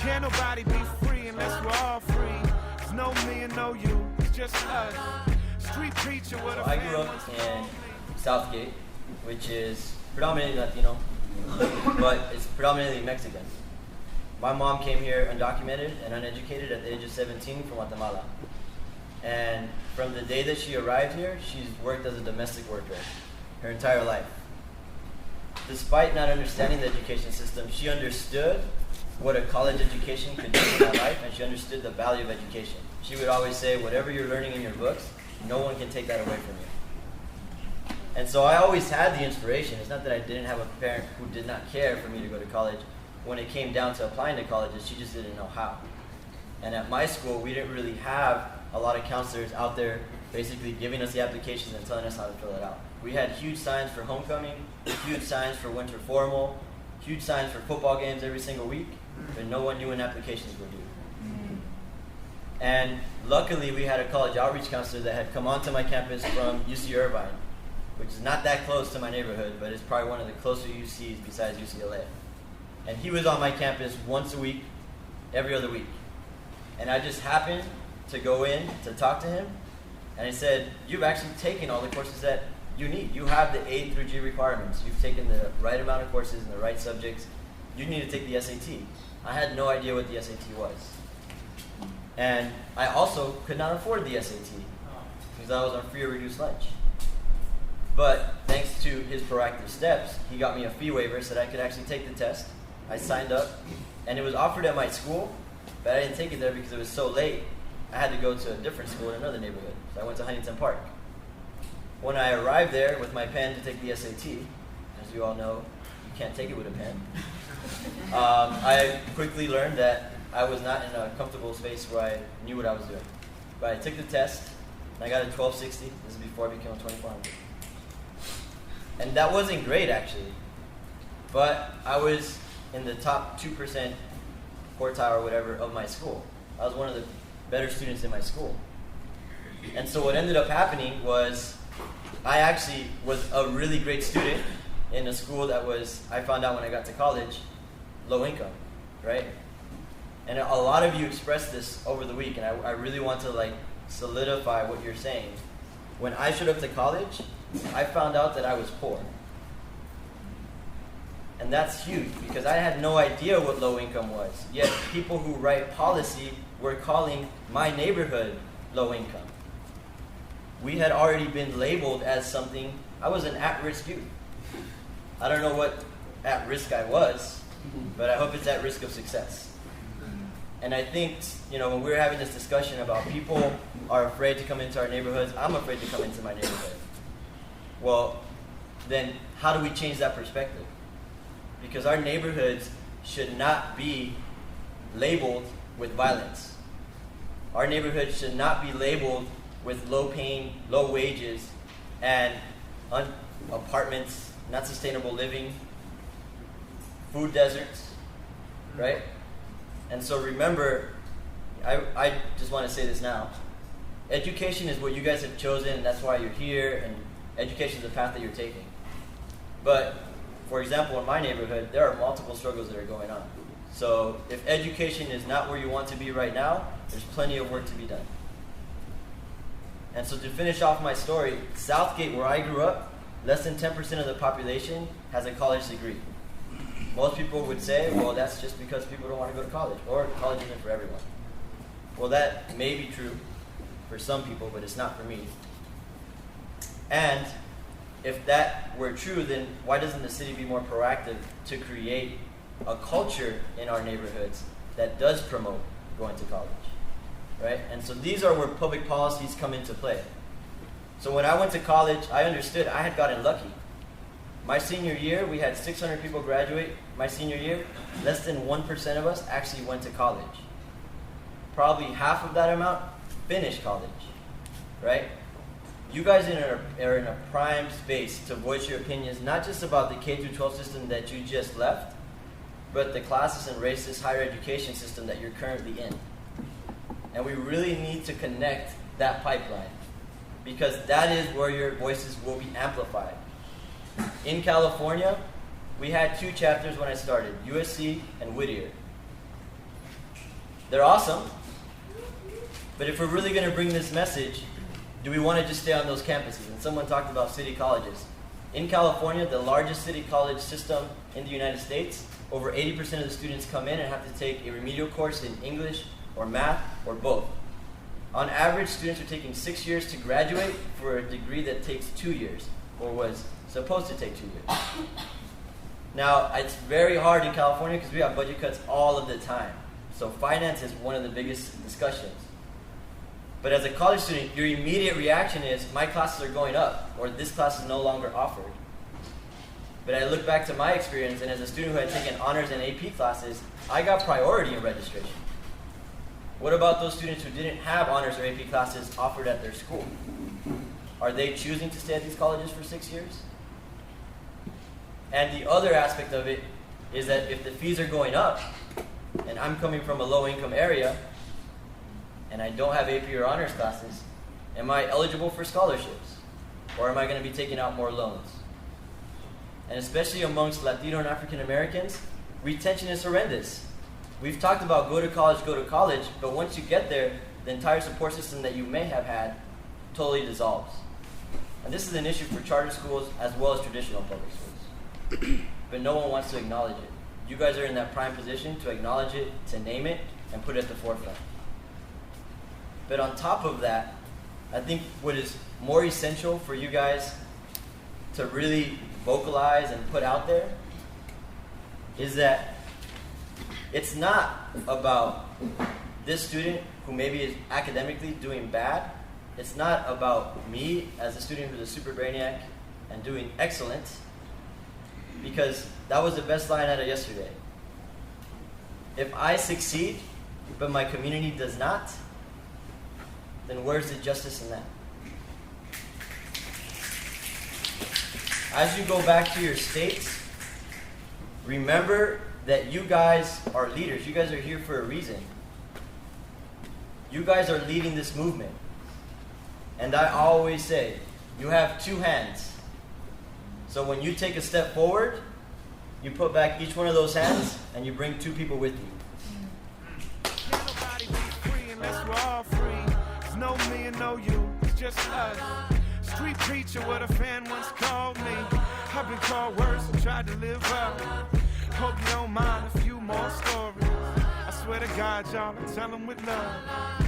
Can't nobody be free unless we're all free. There's no me and no you, it's just us. Street preacher, what I grew up in Southgate, which is predominantly Latino, but it's predominantly Mexican. My mom came here undocumented and uneducated at the age of 17 from Guatemala. And from the day that she arrived here, she's worked as a domestic worker her entire life. Despite not understanding the education system, she understood what a college education could do in her life, and she understood the value of education. She would always say, whatever you're learning in your books, no one can take that away from you. And so I always had the inspiration. It's not that I didn't have a parent who did not care for me to go to college. When it came down to applying to colleges, she just didn't know how. And at my school, we didn't really have a lot of counselors out there basically giving us the applications and telling us how to fill it out. We had huge signs for homecoming, huge signs for winter formal, huge signs for football games every single week, but no one knew when applications were due. And luckily, we had a college outreach counselor that had come onto my campus from UC Irvine, which is not that close to my neighborhood, but it's probably one of the closer UCs besides UCLA. And he was on my campus once a week, every other week. And I just happened to go in to talk to him, and I said, you've actually taken all the courses that you need. You have the A through G requirements. You've taken the right amount of courses in the right subjects. You need to take the SAT. I had no idea what the SAT was. And I also could not afford the SAT because I was on free or reduced lunch. But thanks to his proactive steps, he got me a fee waiver so that I could actually take the test. I signed up, and it was offered at my school, but I didn't take it there because it was so late. I had to go to a different school in another neighborhood. So I went to Huntington Park. When I arrived there with my pen to take the SAT, as you all know, you can't take it with a pen. I quickly learned that I was not in a comfortable space where I knew what I was doing. But I took the test, and I got a 1260. This is before I became a 2400. And that wasn't great, actually. But I was in the top 2% quartile or whatever of my school. I was one of the better students in my school. And so what ended up happening was I actually was a really great student in a school that was, I found out when I got to college, low income, right? And a lot of you expressed this over the week, and I really want to solidify what you're saying. When I showed up to college, I found out that I was poor. And that's huge because I had no idea what low income was. Yet people who write policy were calling my neighborhood low income. We had already been labeled as something. I was an at-risk youth. I don't know what at-risk I was, but I hope it's at risk of success. And I think, when we were having this discussion about people are afraid to come into our neighborhoods, I'm afraid to come into my neighborhood. Well, then how do we change that perspective? Because our neighborhoods should not be labeled with violence. Our neighborhoods should not be labeled with low paying, low wages, and apartments, not sustainable living, food deserts, right? And so remember, I just want to say this now. Education is what you guys have chosen, and that's why you're here, and education is the path that you're taking. But, for example, in my neighborhood, there are multiple struggles that are going on. So if education is not where you want to be right now, there's plenty of work to be done. And so to finish off my story, Southgate, where I grew up, less than 10% of the population has a college degree. Most people would say, well, that's just because people don't want to go to college, or college isn't for everyone. Well, that may be true for some people, but it's not for me. And if that were true, then why doesn't the city be more proactive to create a culture in our neighborhoods that does promote going to college, right? And so these are where public policies come into play. So when I went to college, I understood I had gotten lucky. My senior year, we had 600 people graduate. My senior year, less than 1% of us actually went to college. Probably half of that amount finished college, right? You guys are in a prime space to voice your opinions, not just about the K-12 system that you just left, but the classist and racist higher education system that you're currently in. And we really need to connect that pipeline, because that is where your voices will be amplified. In California, we had 2 chapters when I started, USC and Whittier. They're awesome. But if we're really going to bring this message, do we want to just stay on those campuses? And someone talked about city colleges. In California, the largest city college system in the United States, over 80% of the students come in and have to take a remedial course in English or math or both. On average, students are taking 6 years to graduate for a degree that takes 2 years, or was supposed to take 2 years. Now, it's very hard in California because we have budget cuts all of the time. So finance is one of the biggest discussions. But as a college student, your immediate reaction is, my classes are going up, or this class is no longer offered. But I look back to my experience, and as a student who had taken honors and AP classes, I got priority in registration. What about those students who didn't have honors or AP classes offered at their school? Are they choosing to stay at these colleges for 6 years? And the other aspect of it is that if the fees are going up, and I'm coming from a low-income area, and I don't have AP or honors classes, am I eligible for scholarships? Or am I going to be taking out more loans? And especially amongst Latino and African Americans, retention is horrendous. We've talked about go to college, but once you get there, the entire support system that you may have had totally dissolves. And this is an issue for charter schools as well as traditional public schools. But no one wants to acknowledge it. You guys are in that prime position to acknowledge it, to name it, and put it at the forefront. But on top of that, I think what is more essential for you guys to really vocalize and put out there is that it's not about this student who maybe is academically doing bad. It's not about me as a student who's a super brainiac and doing excellent, because that was the best line out of yesterday. If I succeed, but my community does not, then where's the justice in that? As you go back to your states, remember that you guys are leaders. You guys are here for a reason. You guys are leading this movement. And I always say, you have 2 hands. So when you take a step forward, you put back each one of those hands and you bring 2 people with you. Can't nobody be free unless we're all free. There's no me and no you, it's just us. Street preacher, what a fan once called me. I've been called worse and tried to live up. Hope you don't mind a few more stories. I swear to God, y'all, I tell them with love.